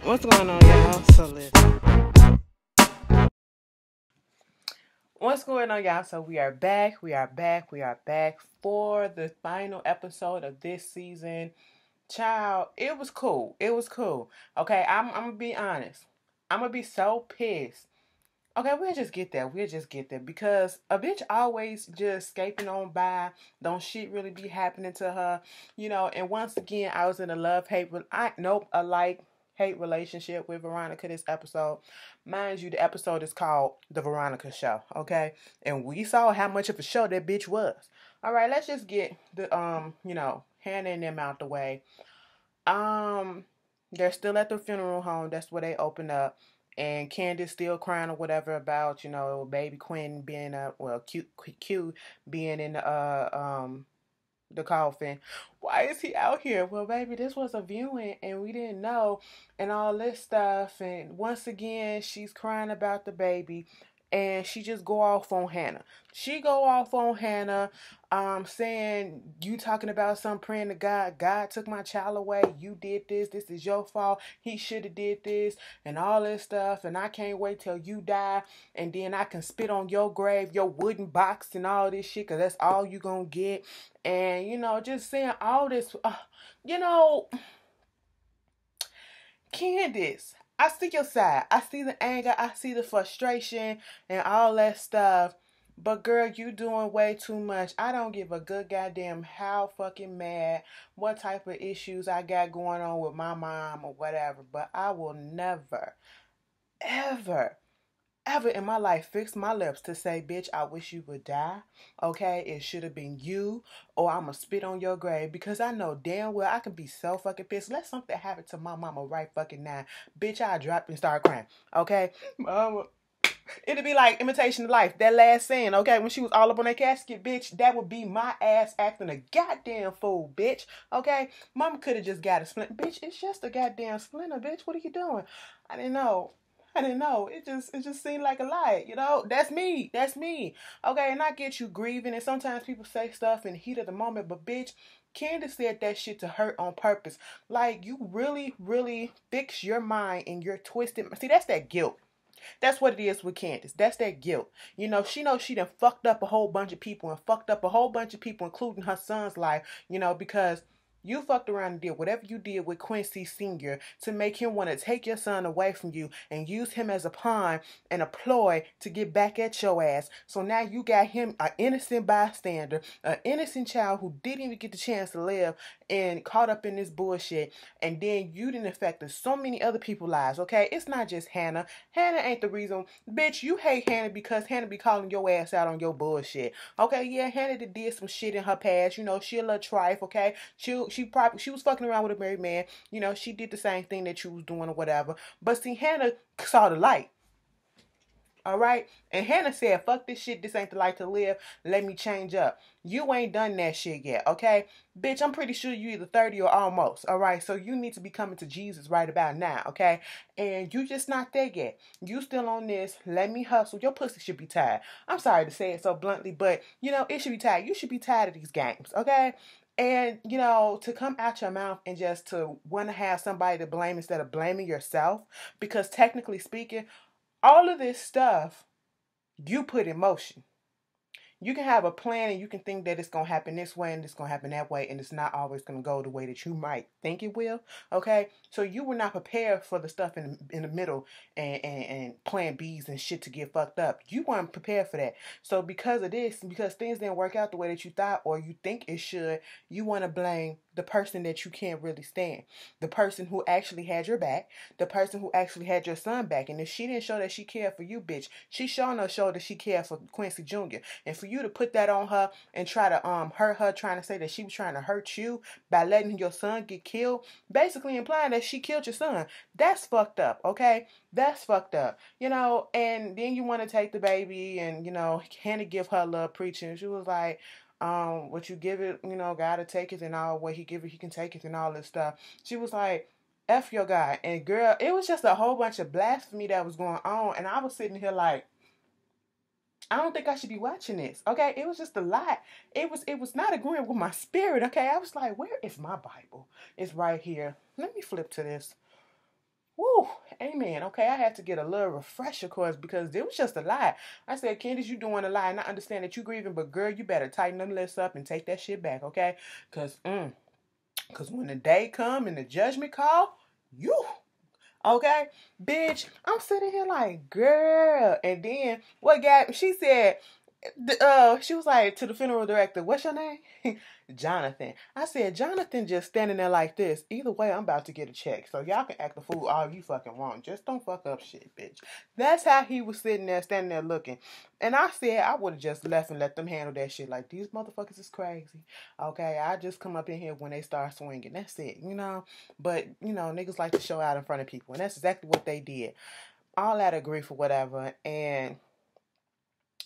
What's going on, y'all? So listen. What's going on, y'all? So we are back. We are back. We are back for the final episode of this season. Child, it was cool. It was cool. Okay, I'm gonna be honest. I'm gonna be so pissed. Okay, we'll just get there. We'll just get there because a bitch always just escaping on by. Don't shit really be happening to her, And once again, I was in a love hate. A like hate relationship with Veronica this episode. Mind you, the episode is called The Veronica Show. Okay, and we saw how much of a show that bitch was. All right, let's just get the Hannah and them out the way. Um, they're still at the funeral home. That's where they open up. And Candace still crying or whatever about, baby Quinn being Q being in the coffin. Why is he out here? Well, baby, this was a viewing and we didn't know and all this stuff. And once again, she's crying about the baby and she just go off on Hannah. She go off on Hannah, saying you talking about some praying to God. God took my child away. You did this. This is your fault. He should have did this and all this stuff. And I can't wait till you die. And then I can spit on your grave, your wooden box and all this shit. Cause that's all you gonna get. And just saying all this. You know, Candace, I see your side. I see the anger. I see the frustration and all that stuff. But girl, you doing way too much. I don't give a good goddamn how fucking mad, what type of issues I got going on with my mom or whatever. But I will never, ever ever in my life fix my lips to say, bitch, I wish you would die. Okay, it should have been you, or I'ma spit on your grave because I know damn well I can be so fucking pissed. Let something happen to my mama right fucking now. Bitch, I dropped and start crying. Okay? Mama. It'd be like Imitation of Life, that last scene, okay? When she was all up on that casket, bitch, that would be my ass acting a goddamn fool, bitch. Okay? Mama could have just got a splinter. Bitch, it's just a goddamn splinter, bitch. What are you doing? I didn't know. I didn't know. It just seemed like a lie, That's me. That's me. Okay, and I get you grieving, and sometimes people say stuff in the heat of the moment, but bitch, Candace said that shit to hurt on purpose. Like, you really, really fix your mind and you're twisted. See, that's that guilt. That's what it is with Candace. That's that guilt. She knows she done fucked up a whole bunch of people and fucked up a whole bunch of people, including her son's life, because you fucked around and did whatever you did with Quincy Sr. to make him want to take your son away from you and use him as a pawn and a ploy to get back at your ass. So now you got him, an innocent bystander, an innocent child who didn't even get the chance to live and caught up in this bullshit. And then you didn't affect so many other people's lives, okay? It's not just Hannah. Hannah ain't the reason. Bitch, you hate Hannah because Hannah be calling your ass out on your bullshit. Okay, yeah, Hannah did some shit in her past. She a little trife, okay? She was fucking around with a married man. She did the same thing that you was doing or whatever. But see, Hannah saw the light. All right? And Hannah said, fuck this shit. This ain't the life to live. Let me change up. You ain't done that shit yet, okay? Bitch, I'm pretty sure you either 30 or almost, all right? So you need to be coming to Jesus right about now, okay? And you just not there yet. You still on this, let me hustle. Your pussy should be tired. I'm sorry to say it so bluntly, but, it should be tired. You should be tired of these games, okay? And, to come out your mouth and just to want to have somebody to blame instead of blaming yourself, because technically speaking, all of this stuff you put in motion. You can have a plan and you can think that it's going to happen this way and it's going to happen that way, and it's not always going to go the way that you might think it will, okay? So you were not prepared for the stuff in the middle and plan B's and shit to get fucked up. You weren't prepared for that. So because of this, because things didn't work out the way that you thought or you think it should, you want to blame the person that you can't really stand, the person who actually had your back, the person who actually had your son back. And if she didn't show that she cared for you, bitch, she sure enough showed that she cared for Quincy Jr. And for you to put that on her and try to hurt her, trying to say that she was trying to hurt you by letting your son get killed, basically implying that she killed your son. That's fucked up, okay? That's fucked up. And then you want to take the baby and, Hannah give her love preaching. She was like, what you give it, gotta take it and all, what he give it, he can take it and all this stuff. She was like, F your God. And girl, it was just a whole bunch of blasphemy that was going on. And I was sitting here like, I don't think I should be watching this. Okay. It was just a lot. It was not agreeing with my spirit. Okay. I was like, where is my Bible? It's right here. Let me flip to this. Woo. Whew, amen. Okay, I had to get a little refresher course because it was just a lie. I said, Candace, you doing a lie, and I understand that you grieving, but girl, you better tighten them lips up and take that shit back, okay? Cause when the day come and the judgment call, you okay, bitch. I'm sitting here like, girl, and then what got? She said, she was like to the funeral director, "What's your name?" Jonathan. I said, Jonathan just standing there like this. Either way, I'm about to get a check. So y'all can act the fool all you fucking want. Just don't fuck up shit, bitch. That's how he was sitting there, standing there looking. And I said I would have just left and let them handle that shit. Like, these motherfuckers is crazy. Okay, I just come up in here when they start swinging. That's it, you know. But, you know, niggas like to show out in front of people. And that's exactly what they did. All out of grief or whatever. And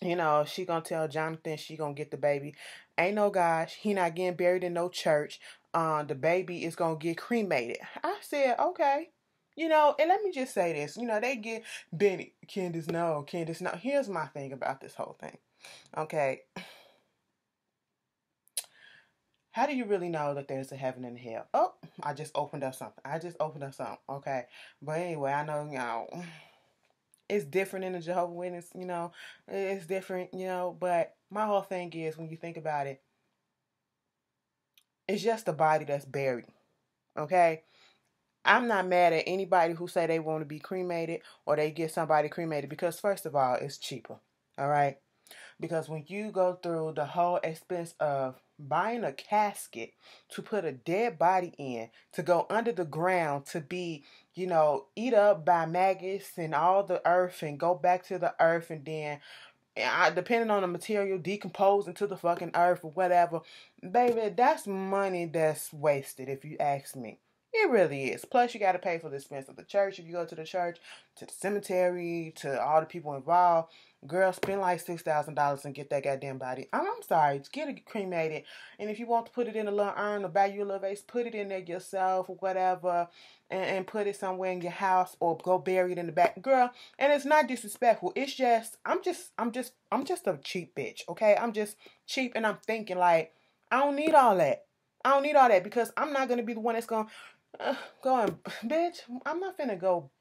you know, she gonna tell Jonathan she gonna get the baby. Ain't no gosh, he not getting buried in no church. The baby is gonna get cremated. I said, okay. You know, and let me just say this. You know, they get Benny, Candace, no, Candace, no. Here's my thing about this whole thing. Okay. How do you really know that there's a heaven and a hell? Oh, I just opened up something. Okay. But anyway, I know, you know, it's different in the Jehovah's Witness, you know, it's different, you know, but my whole thing is, when you think about it, it's just a body that's buried, okay? I'm not mad at anybody who say they want to be cremated or they get somebody cremated because, first of all, it's cheaper, all right? Because when you go through the whole expense of buying a casket to put a dead body in, to go under the ground, to be, you know, eat up by maggots and all the earth and go back to the earth, and then, depending on the material, decompose into the fucking earth or whatever, baby, that's money that's wasted if you ask me. It really is. Plus, you got to pay for the expense of the church if you go to the church, to the cemetery, to all the people involved. Girl, spend like $6,000 and get that goddamn body. I'm sorry, get it cremated. And if you want to put it in a little urn or buy you a little vase, put it in there yourself or whatever, and put it somewhere in your house or go bury it in the back, girl. And it's not disrespectful. It's just I'm just a cheap bitch. Okay, I'm just cheap, and I'm thinking like I don't need all that. I don't need all that because I'm not gonna be the one that's gonna going, bitch. I'm not finna go.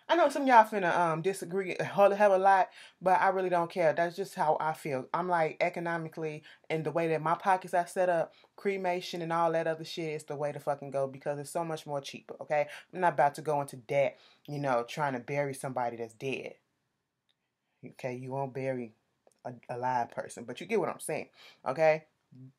I know some of y'all finna disagree a whole hell of a lot, but I really don't care. That's just how I feel. I'm like, economically, and the way that my pockets are set up, cremation and all that other shit is the way to fucking go because it's so much more cheaper, okay? I'm not about to go into debt, you know, trying to bury somebody that's dead. Okay, you won't bury a live person, but you get what I'm saying, okay?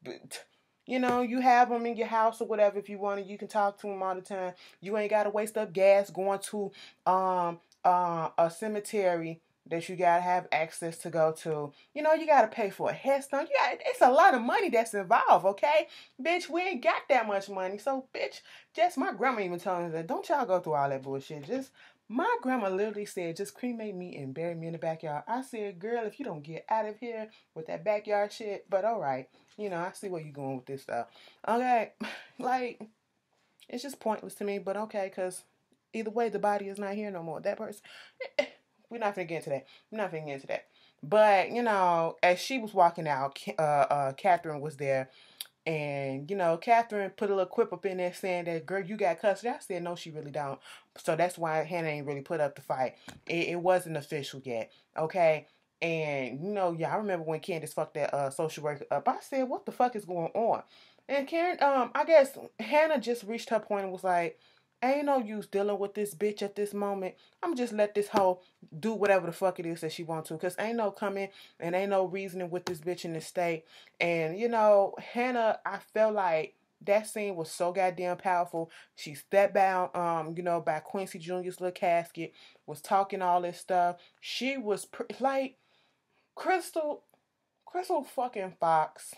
But, you know, you have them in your house or whatever if you want to. You can talk to them all the time. You ain't got to waste up gas going to a cemetery that you got to have access to go to. You know, you got to pay for a headstone. It's a lot of money that's involved, okay? Bitch, we ain't got that much money. So, bitch, just my grandma even told me that don't y'all go through all that bullshit. Just my grandma literally said, just cremate me and bury me in the backyard. I said, girl, if you don't get out of here with that backyard shit, but all right. You know, I see where you're going with this stuff. Okay, like, it's just pointless to me, but okay, because either way, the body is not here no more. That person, we're not finna get into that. We're not finna get into that. But, you know, as she was walking out, Catherine was there. And, you know, Catherine put a little quip up in there saying that, girl, you got custody. I said, no, she really don't. So that's why Hannah ain't really put up the fight. It wasn't official yet. Okay? And, you know, yeah, I remember when Candace fucked that social worker up. I said, what the fuck is going on? And Karen, I guess Hannah just reached her point and was like, ain't no use dealing with this bitch at this moment. I'm just let this hoe do whatever the fuck it is that she wants to. Because ain't no coming and ain't no reasoning with this bitch in the state. And, you know, Hannah, I felt like that scene was so goddamn powerful. She stepped down, you know, by Quincy Jr.'s little casket, was talking all this stuff. She was, like, Crystal fucking Fox.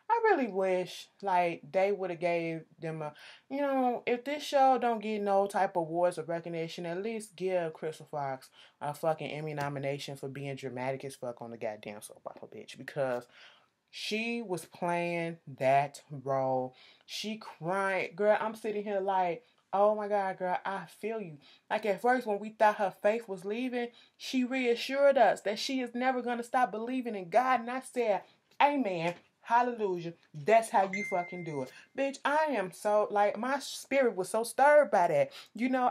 I really wish, like, they would have gave them a, you know, if this show don't get no type of awards or recognition, at least give Crystal Fox a fucking Emmy nomination for being dramatic as fuck on the goddamn soap opera, bitch. Because she was playing that role. She crying. Girl, I'm sitting here like, oh my God, girl, I feel you. Like at first when we thought her faith was leaving, she reassured us that she is never going to stop believing in God. And I said, amen. Hallelujah. That's how you fucking do it. Bitch, I am so, like, my spirit was so stirred by that.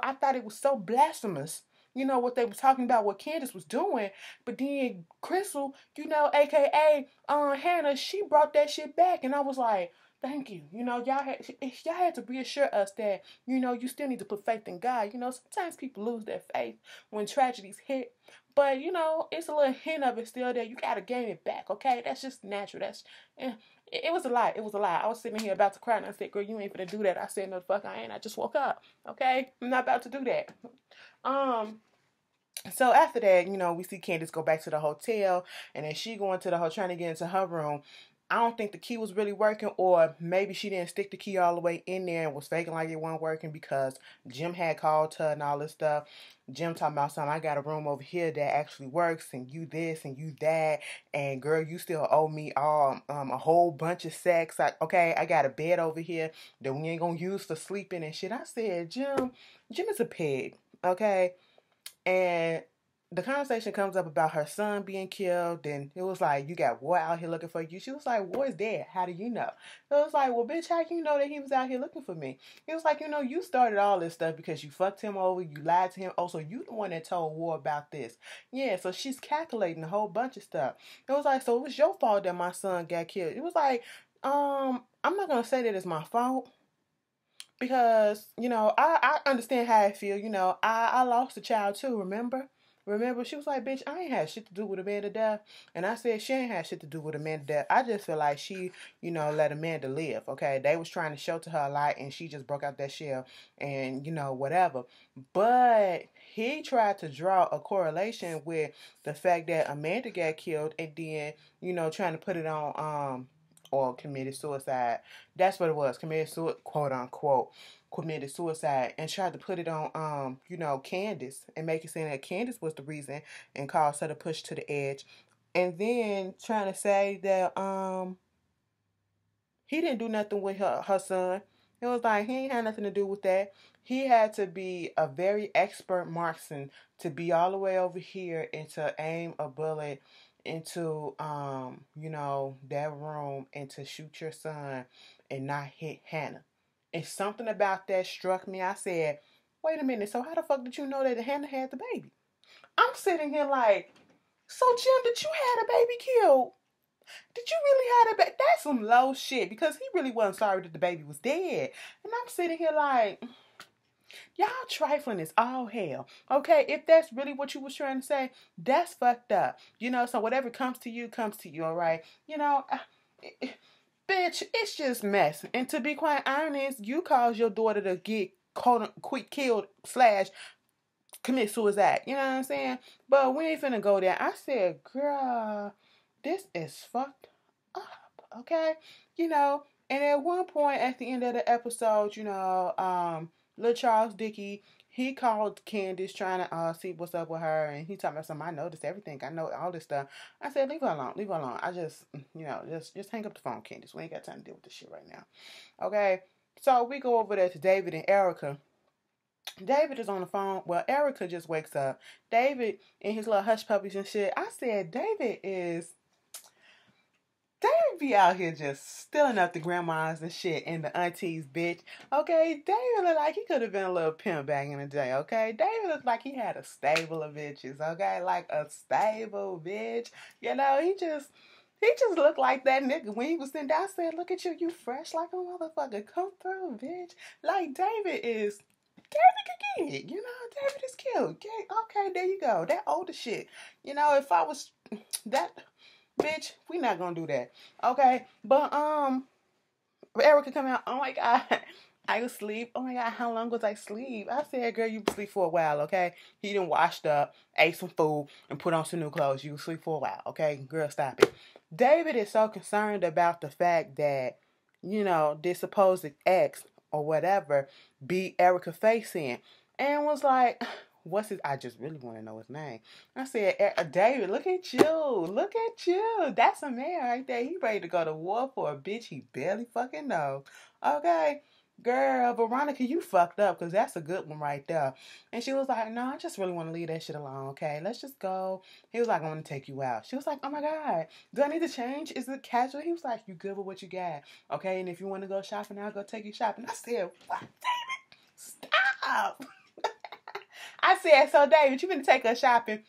I thought it was so blasphemous. What they were talking about, what Candace was doing. But then Crystal, aka Hannah, she brought that shit back. And I was like, thank you. Y'all had to reassure us that, you still need to put faith in God. Sometimes people lose their faith when tragedies hit. But, it's a little hint of it still there. You got to gain it back, okay? That's just natural. It was a lie. It was a lie. I was sitting here about to cry, and I said, girl, you ain't finna do that. I said, no, the fuck I ain't. I just woke up, okay? I'm not about to do that. So after that, we see Candace go back to the hotel, and then she going to the hotel, trying to get into her room. I don't think the key was really working, or maybe she didn't stick the key all the way in there and was faking like it wasn't working because Jim had called her and all this stuff. Jim talking about something, I got a room over here that actually works, and you this and you that, and girl, you still owe me a whole bunch of sex. Okay, I got a bed over here that we ain't gonna use for sleeping and shit. I said, Jim is a pig, okay? And the conversation comes up about her son being killed, and it was like, you got War out here looking for you. She was like, War's dead. How do you know? So it was like, well, bitch, how you know that he was out here looking for me? He was like, you started all this stuff because you fucked him over, you lied to him. Oh, so you the one that told War about this. Yeah, so she's calculating a whole bunch of stuff. It was like, so it was your fault that my son got killed. It was like, I'm not going to say that it's my fault. Because, I understand how I feel. I lost a child too, remember? She was like, bitch, I ain't had shit to do with Amanda death. And I said, she ain't had shit to do with Amanda death. I just feel like she, let Amanda live, okay? They was trying to shelter her a lot, and she just broke out that shell and, whatever. But he tried to draw a correlation with the fact that Amanda got killed and then, trying to put it on, or committed suicide. That's what it was. Quote unquote, committed suicide, and tried to put it on, Candace, and make it seem that Candace was the reason and caused her to push to the edge. And then trying to say that he didn't do nothing with her son. It was like, he ain't had nothing to do with that. He had to be a very expert marksman to be all the way over here and to aim a bullet into that room and to shoot your son and not hit Hannah. And something about that struck me. I said, wait a minute, so how the fuck did you know that Hannah had the baby? I'm sitting here like, so Jim, did you have a baby killed? Did you really have a baby? That's some low shit, because he really wasn't sorry that the baby was dead. And I'm sitting here like, y'all trifling is all hell. Okay, if that's really what you was trying to say, that's fucked up. So whatever comes to you, all right? Bitch, it's just mess. And to be quite honest, you caused your daughter to get quick killed / commit suicide. You know what I'm saying? But we ain't finna go there. I said, girl, this is fucked up. Okay? And at one point at the end of the episode, Lil Charles Dickey, he called Candace trying to see what's up with her, and he talking about something. I noticed everything. I know all this stuff. I said, leave her alone. I just, just hang up the phone, Candace. We ain't got time to deal with this shit right now. Okay? So we go over there to David and Erica. David is on the phone. Well, Erica just wakes up. David and his little hush puppies and shit. I said, David be out here just stealing up the grandmas and shit and the aunties, bitch. Okay, David looked like he could have been a little pimp back in the day, okay? David looked like he had a stable of bitches, okay? Like a stable bitch. He just looked like that nigga when he was sitting down. I said, look at you, you fresh like a motherfucker. Come through, bitch. Like, David can get it, David is cute. Okay, there you go. That older shit. If I was that... Bitch, we not gonna do that. Okay? But, Erica come out, oh my God, I was asleep. Oh my God, how long was I asleep? I said, girl, you sleep for a while, okay? He done washed up, ate some food, and put on some new clothes. You sleep for a while, okay? Girl, stop it. David is so concerned about the fact that, this supposed ex or whatever beat Erica face in. And was like... I just really want to know his name. I said, David, look at you. That's a man right there. He ready to go to war for a bitch he barely fucking know. Okay? girl, Veronica, you fucked up because that's a good one right there. And she was like, no, I just really want to leave that shit alone, okay? Let's just go. He was like, I want to take you out. She was like, oh my God, do I need to change? Is it casual? He was like, you good with what you got, okay? And if you want to go shopping, I'll go take you shopping. I said, what, David? Stop. I said, so David, you been to take her shopping.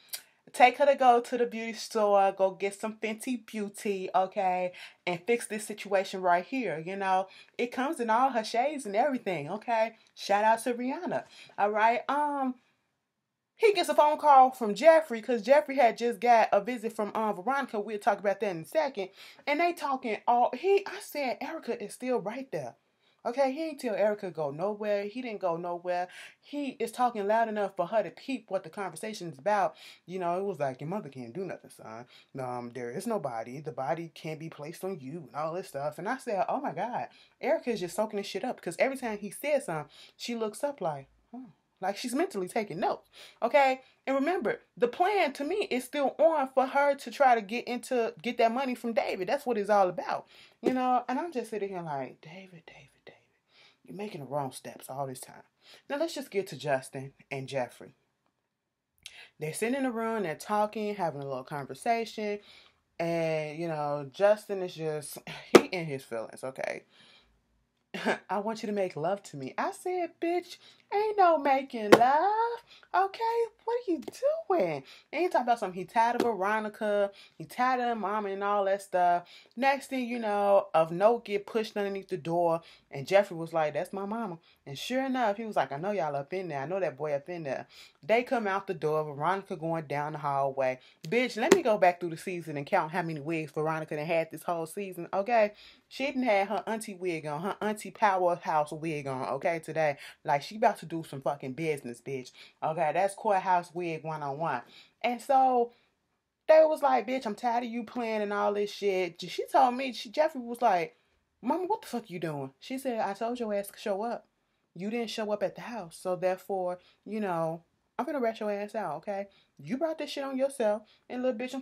Take her to go to the beauty store, go get some Fenty Beauty, okay, and fix this situation right here. You know, it comes in all her shades and everything, okay. Shout out to Rihanna, all right. He gets a phone call from Jeffrey because Jeffrey had just got a visit from Veronica. We'll talk about that in a second. And they talking all. I said Erica is still right there. Okay, he ain't tell Erica go nowhere. He didn't go nowhere. He is talking loud enough for her to peep what the conversation is about. You know, it was like, your mother can't do nothing, son. There is nobody. The body can't be placed on you and all this stuff. And I said, oh my God, Erica is just soaking this shit up because every time he says something, she looks up like, oh. Like she's mentally taking notes. Okay? And remember, the plan to me is still on for her to try to get that money from David. That's what it's all about. You know? And I'm just sitting here like, David. You're making the wrong steps all this time. Now let's just get to Justin and Jeffrey. They're sitting in the room, they're talking, having a little conversation. And, you know, Justin is just, he in his feelings, okay? I want you to make love to me. I said, bitch, ain't no making love. Okay, what are you doing? And he talking about something. He tired of Veronica. He tired of mama and all that stuff. Next thing you know, a note get pushed underneath the door. And Jeffrey was like, that's my mama. And sure enough, he was like, I know y'all up in there. I know that boy up in there. They come out the door. Veronica going down the hallway. Bitch, let me go back through the season and count how many wigs Veronica done had this whole season. Okay, she didn't have her auntie wig on. Her auntie powerhouse wig on. Okay, today. Like, she about to do some fucking business, bitch. Okay, that's courthouse wig 101. And so they was like, bitch, I'm tired of you playing and all this shit. She told me, Jeffrey was like, Mama, what the fuck you doing? She said, I told your ass to show up. You didn't show up at the house. So therefore, you know, I'm finna rat your ass out, okay? You brought this shit on yourself. And little bitch,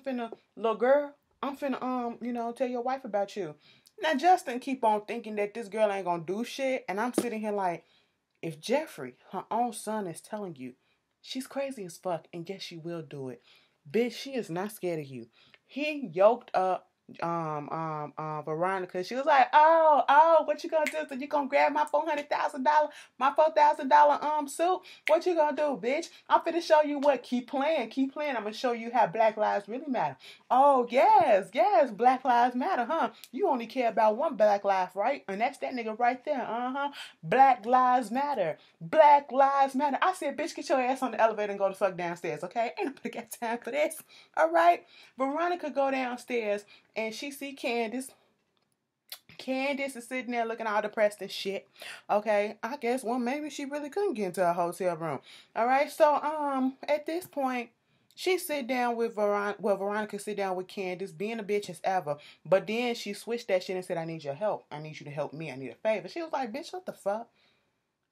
little girl, I'm finna, you know, tell your wife about you. Now, Justin keep on thinking that this girl ain't gonna do shit. And I'm sitting here like, if Jeffrey, her own son, is telling you she's crazy as fuck and guess she will do it, bitch, she is not scared of you. He yoked up Veronica. She was like, oh, what you gonna do? So you gonna grab my $400,000 suit? What you gonna do, bitch? I'm finna show you what. Keep playing. I'm gonna show you how Black Lives really matter. Oh, yes, Black Lives Matter, huh? You only care about one Black life, right? And that's that nigga right there, Black Lives Matter. Black Lives Matter. I said, bitch, get your ass on the elevator and go the fuck downstairs, okay? Ain't nobody got time for this, all right? Veronica go downstairs and she see Candace. Candace is sitting there looking all depressed and shit. Okay, I guess, well, maybe she really couldn't get into a hotel room. All right, so at this point, she sit down with Veronica. Well, Veronica sit down with Candace, being a bitch as ever. But then she switched that shit and said, I need your help. I need you to help me. I need a favor. She was like, bitch, what the fuck?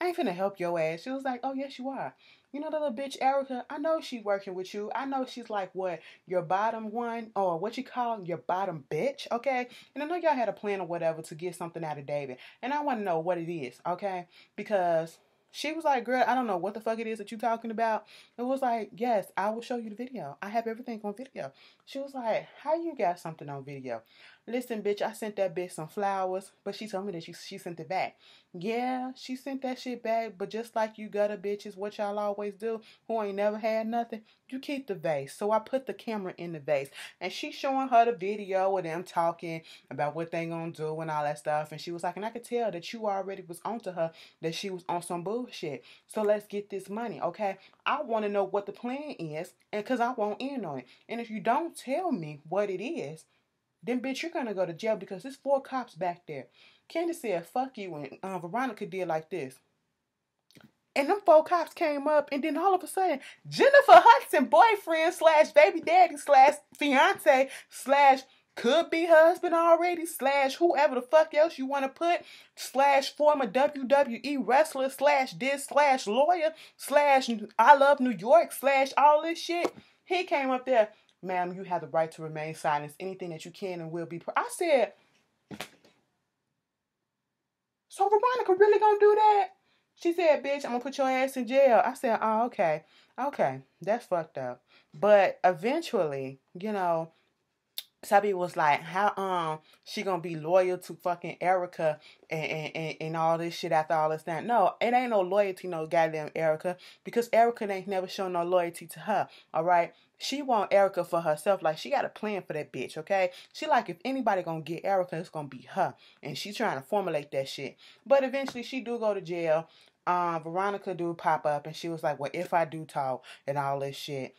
I ain't finna help your ass. She was like, oh, yes, you are. You know the little bitch Erica? I know she working with you. I know she's like, what, your bottom one? Or what you call your bottom bitch, okay? And I know y'all had a plan or whatever to get something out of David. And I want to know what it is, okay? Because she was like, girl, I don't know what the fuck it is that you talking about. It was like, yes, I will show you the video. I have everything on video. She was like, how you got something on video? Listen, bitch, I sent that bitch some flowers, but she told me that she sent it back. Yeah, she sent that shit back, but just like you gutter bitches, what y'all always do, who ain't never had nothing, you keep the vase. So I put the camera in the vase, and she showing her the video of them talking about what they gonna do and all that stuff, and she was like, and I could tell that you already was onto her, that she was on some bullshit. So let's get this money, okay? I want to know what the plan is, and because I want in on it. And if you don't tell me what it is, then bitch, you're gonna go to jail because there's 4 cops back there. Candace said, fuck you, and Veronica did like this. And them 4 cops came up, and then all of a sudden, Jennifer Hudson, boyfriend slash baby daddy slash fiance slash could be husband already slash whoever the fuck else you want to put slash former WWE wrestler slash this slash lawyer slash I love New York slash all this shit. He came up there, ma'am, you have the right to remain silent. Anything that you can and will be. I said, So Veronica really gonna do that? She said, bitch, I'm gonna put your ass in jail. I said, oh, okay. Okay. That's fucked up. But eventually, Sabi was like, how she gonna be loyal to fucking Erica and all this shit after all this time? No, it ain't no loyalty, no goddamn Erica, because Erica ain't never shown no loyalty to her. All right, she want Erica for herself. Like, she got a plan for that bitch. Okay, she like, if anybody gonna get Erica, it's gonna be her, and she trying to formulate that shit. But eventually, she do go to jail. Veronica do pop up, and she was like, well, if I do talk and all this shit,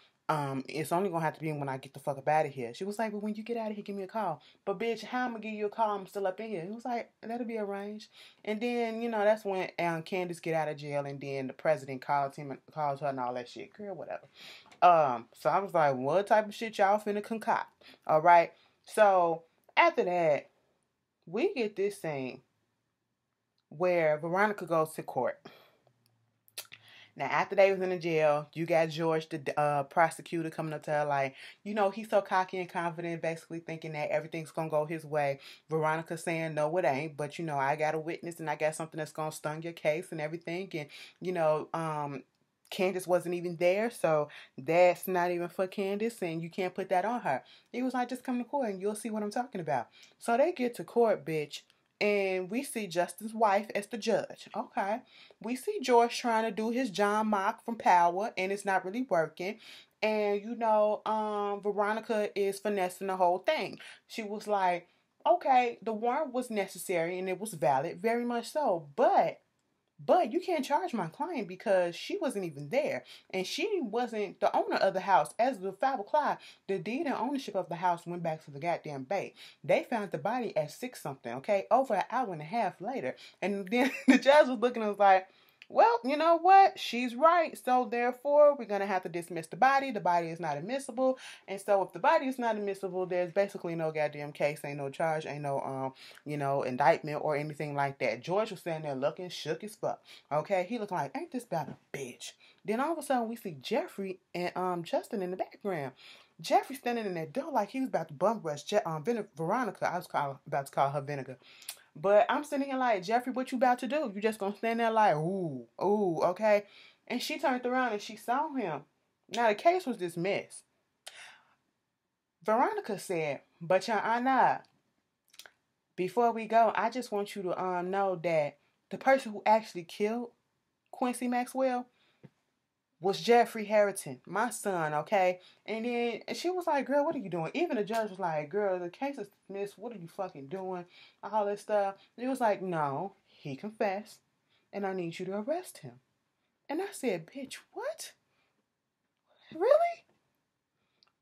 it's only gonna have to be when I get the fuck up out of here. She was like, well, when you get out of here, give me a call. But bitch, how I'm gonna give you a call? I'm still up in here. He was like, that'll be arranged. And then, that's when Candace get out of jail, and then the president calls her and all that shit. Girl, whatever. So I was like, what type of shit y'all finna concoct? All right. So after that, we get this scene where Veronica goes to court. Now, after they was in the jail, you got George, the prosecutor, coming up to her like, he's so cocky and confident, basically thinking that everything's going to go his way. Veronica saying, no, it ain't. But, I got a witness and I got something that's going to stun your case and everything. And, Candace wasn't even there, so that's not even for Candace, and you can't put that on her. He was like, just come to court and you'll see what I'm talking about. So they get to court, bitch. And we see Justin's wife as the judge. Okay. We see George trying to do his John Mock from Power, and it's not really working. And, Veronica is finessing the whole thing. She was like, okay, the warrant was necessary and it was valid, very much so. But you can't charge my client because she wasn't even there. And she wasn't the owner of the house. As of 5 o'clock, the deed and ownership of the house went back to the goddamn bank. They found the body at 6 something, okay? Over an hour and a half later. And then the judge was looking and was like, well, you know what? She's right. So therefore, we're going to have to dismiss the body. The body is not admissible. And so if the body is not admissible, there's basically no goddamn case. Ain't no charge. Ain't no, indictment or anything like that. George was standing there looking shook as fuck. Okay? He looking like, ain't this about a bitch? Then all of a sudden, we see Jeffrey and Justin in the background. Jeffrey standing in that door like he was about to bum rush Veronica. I was about to call her Vinegar. But I'm sitting here like, Jeffrey, what you about to do? You just gonna stand there like, ooh, okay? And she turned around and she saw him. Now, the case was dismissed. Veronica said, but Your Honor, before we go, I just want you to know that the person who actually killed Quincy Maxwell was Jeffrey Harrington, my son, okay? And then she was like, girl, what are you doing? Even the judge was like, girl, the case is dismissed. What are you fucking doing? All this stuff. And it was like, no, he confessed, and I need you to arrest him. And I said, bitch, what? Really?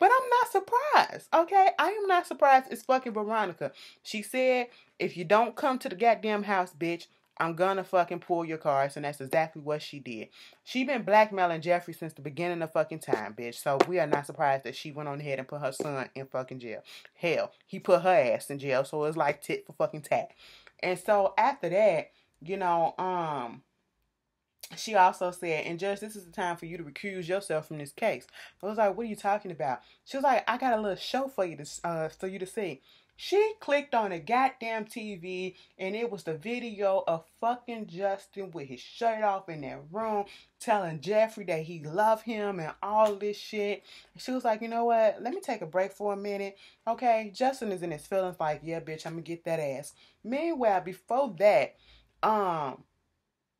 But I'm not surprised, okay? I am not surprised. It's fucking Veronica. She said, if you don't come to the goddamn house, bitch, I'm gonna fucking pull your cards, and that's exactly what she did. She been blackmailing Jeffrey since the beginning of fucking time, bitch. So we are not surprised that she went on ahead and put her son in fucking jail. Hell, he put her ass in jail, so it's like tit for fucking tat. And so after that, she also said, and Judge, this is the time for you to recuse yourself from this case. I was like, what are you talking about? She was like, I got a little show for you to see. She clicked on a goddamn TV, and it was the video of fucking Justin with his shirt off in that room, telling Jeffrey that he loved him and all this shit. And she was like, you know what? Let me take a break for a minute. Okay, Justin is in his feelings like, yeah, bitch, I'm gonna get that ass. Meanwhile, before that,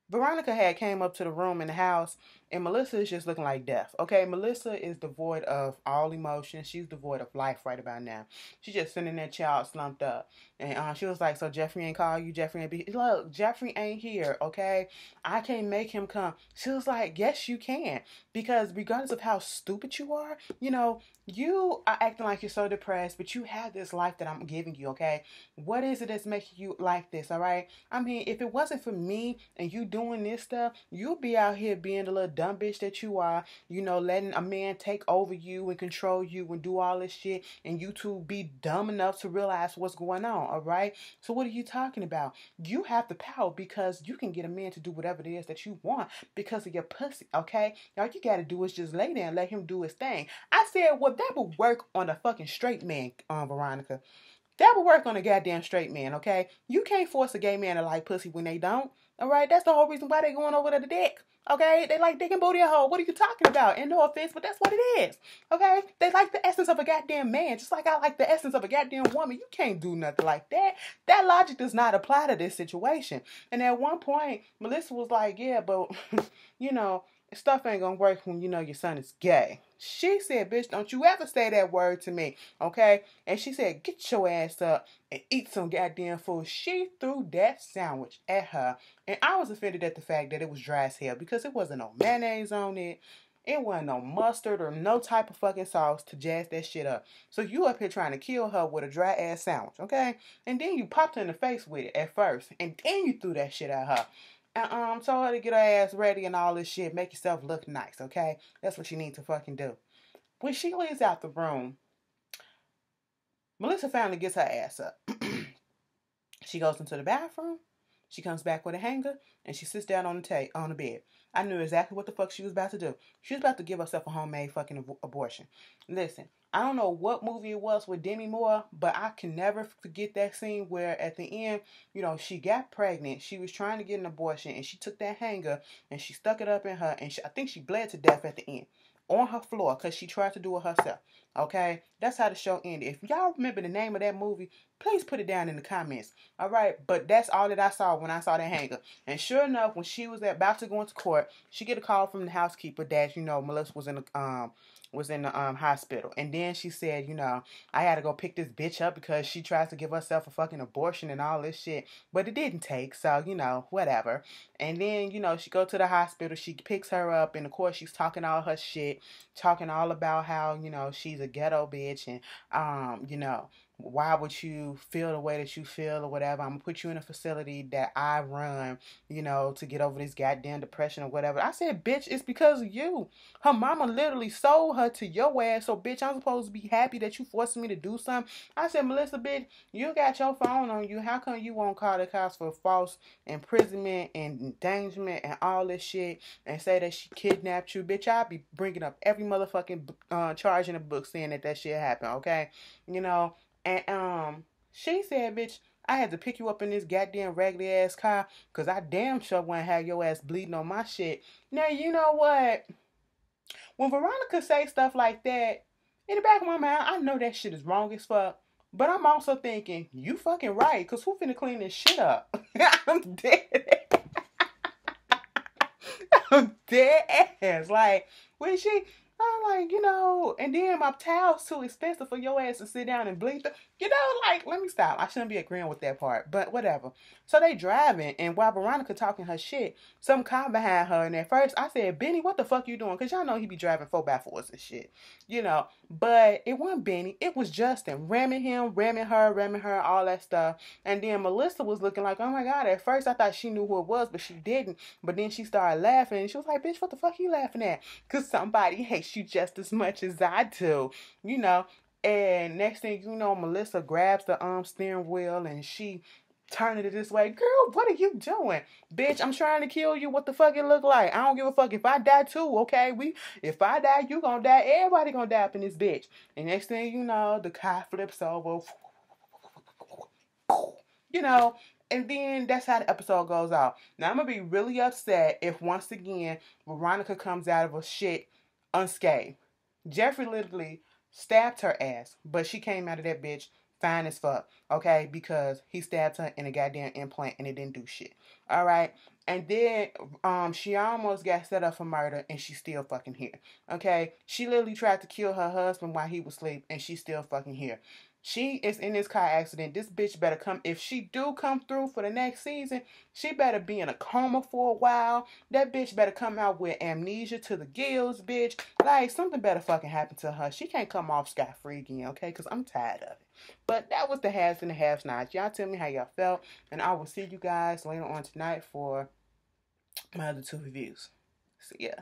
Veronica had came up to the room in the house, and Melissa is just looking like death. Okay, Melissa is devoid of all emotion. She's devoid of life right about now. She's just sitting in that child slumped up. And she was like, so Jeffrey ain't call you? Jeffrey ain't be... Look, Jeffrey ain't here, okay? I can't make him come. She was like, yes, you can. Because regardless of how stupid you are, you are acting like you're so depressed, but you have this life that I'm giving you, okay? What is it that's making you like this, all right? I mean, if it wasn't for me and you doing this stuff, you'd be out here being the little dumb bitch that you are, letting a man take over you and control you and do all this shit, and you two be dumb enough to realize what's going on, all right? So what are you talking about? You have the power because you can get a man to do whatever it is that you want because of your pussy, okay? All you gotta do is just lay there and let him do his thing. I said, well, that would work on a fucking straight man, Veronica. That would work on a goddamn straight man, okay? You can't force a gay man to like pussy when they don't. All right, that's the whole reason why they going over to the dick. Okay, they like dick and booty a hole. What are you talking about? And no offense, but that's what it is. Okay, they like the essence of a goddamn man, just like I like the essence of a goddamn woman. You can't do nothing like that. That logic does not apply to this situation. And at one point, Melissa was like, "Yeah, but you know, stuff ain't gonna work when you know your son is gay." She said, "Bitch, don't you ever say that word to me, okay?" And she said, "Get your ass up and eat some goddamn food." She threw that sandwich at her. And I was offended at the fact that it was dry as hell because it wasn't no mayonnaise on it. It wasn't no mustard or no type of fucking sauce to jazz that shit up. So you up here trying to kill her with a dry ass sandwich, okay? And then you popped her in the face with it at first. And then you threw that shit at her. And told her to get her ass ready and all this shit. Make yourself look nice, okay? That's what you need to fucking do. When she leaves out the room, Melissa finally gets her ass up. She goes into the bathroom. She comes back with a hanger and she sits down on the bed. I knew exactly what the fuck she was about to do. She was about to give herself a homemade fucking abortion. Listen, I don't know what movie it was with Demi Moore, but I can never forget that scene where at the end, you know, she got pregnant. She was trying to get an abortion and she took that hanger and she stuck it up in her and I think she bled to death at the end on her floor because she tried to do it herself. Okay? That's how the show ended. If y'all remember the name of that movie, please put it down in the comments. All right? But that's all that I saw when I saw that hanger. And sure enough, when she was about to go into court, she get a call from the housekeeper that, you know, Melissa was in the hospital. And then she said, you know, I had to go pick this bitch up because she tries to give herself a fucking abortion and all this shit. But it didn't take, so, you know, whatever. And then, you know, she go to the hospital, she picks her up, and of course she's talking all her shit, talking all about how, you know, she's a ghetto bitch and, you know, why would you feel the way that you feel or whatever? I'm gonna put you in a facility that I run, you know, to get over this goddamn depression or whatever. I said, bitch, it's because of you. Her mama literally sold her to your ass. So, bitch, I'm supposed to be happy that you forced me to do something. I said, Melissa, bitch, you got your phone on you. How come you won't call the cops for false imprisonment and endangerment and all this shit and say that she kidnapped you? Bitch, I'll be bringing up every motherfucking charge in the book saying that shit happened, okay? You know? And she said, bitch, I had to pick you up in this goddamn raggedy ass car because I damn sure wouldn't have your ass bleeding on my shit. Now, you know what? When Veronica say stuff like that, in the back of my mind, I know that shit is wrong as fuck. But I'm also thinking, you fucking right, because who finna clean this shit up? I'm dead. I'm dead ass. Like, when I'm like, you know, and then my towel's too expensive for your ass to sit down and bleed. You know, like, let me stop. I shouldn't be agreeing with that part, but whatever. So they driving, and while Veronica talking her shit, some car behind her, and at first I said, Benny, what the fuck you doing? Because y'all know he be driving 4x4s and shit, you know. But it wasn't Benny. It was Justin ramming him, ramming her, all that stuff. And then Melissa was looking like, oh my God. At first I thought she knew who it was, but she didn't. But then she started laughing, and she was like, bitch, what the fuck you laughing at? Because somebody hates you just as much as I do, you know. And next thing you know, Melissa grabs the steering wheel and she turning it this way. Girl, what are you doing? Bitch, I'm trying to kill you. What the fuck it look like? I don't give a fuck if I die too, okay? If I die, you gonna die. Everybody gonna die up in this bitch. And next thing you know, the car flips over. You know, and then that's how the episode goes out. Now, I'm going to be really upset if once again, Veronica comes out of a shit unscathed. Jeffrey literally stabbed her ass, but she came out of that bitch fine as fuck, okay? Because he stabbed her in a goddamn implant and it didn't do shit, all right? And then she almost got set up for murder and she's still fucking here, okay? She literally tried to kill her husband while he was asleep and she's still fucking here. She is in this car accident. This bitch better come. If she do come through for the next season, she better be in a coma for a while. That bitch better come out with amnesia to the gills, bitch. Like, something better fucking happen to her. She can't come off scot-free again, okay? Because I'm tired of it. But that was the haves and the have-nots. Y'all tell me how y'all felt. And I will see you guys later on tonight for my other 2 reviews. See ya.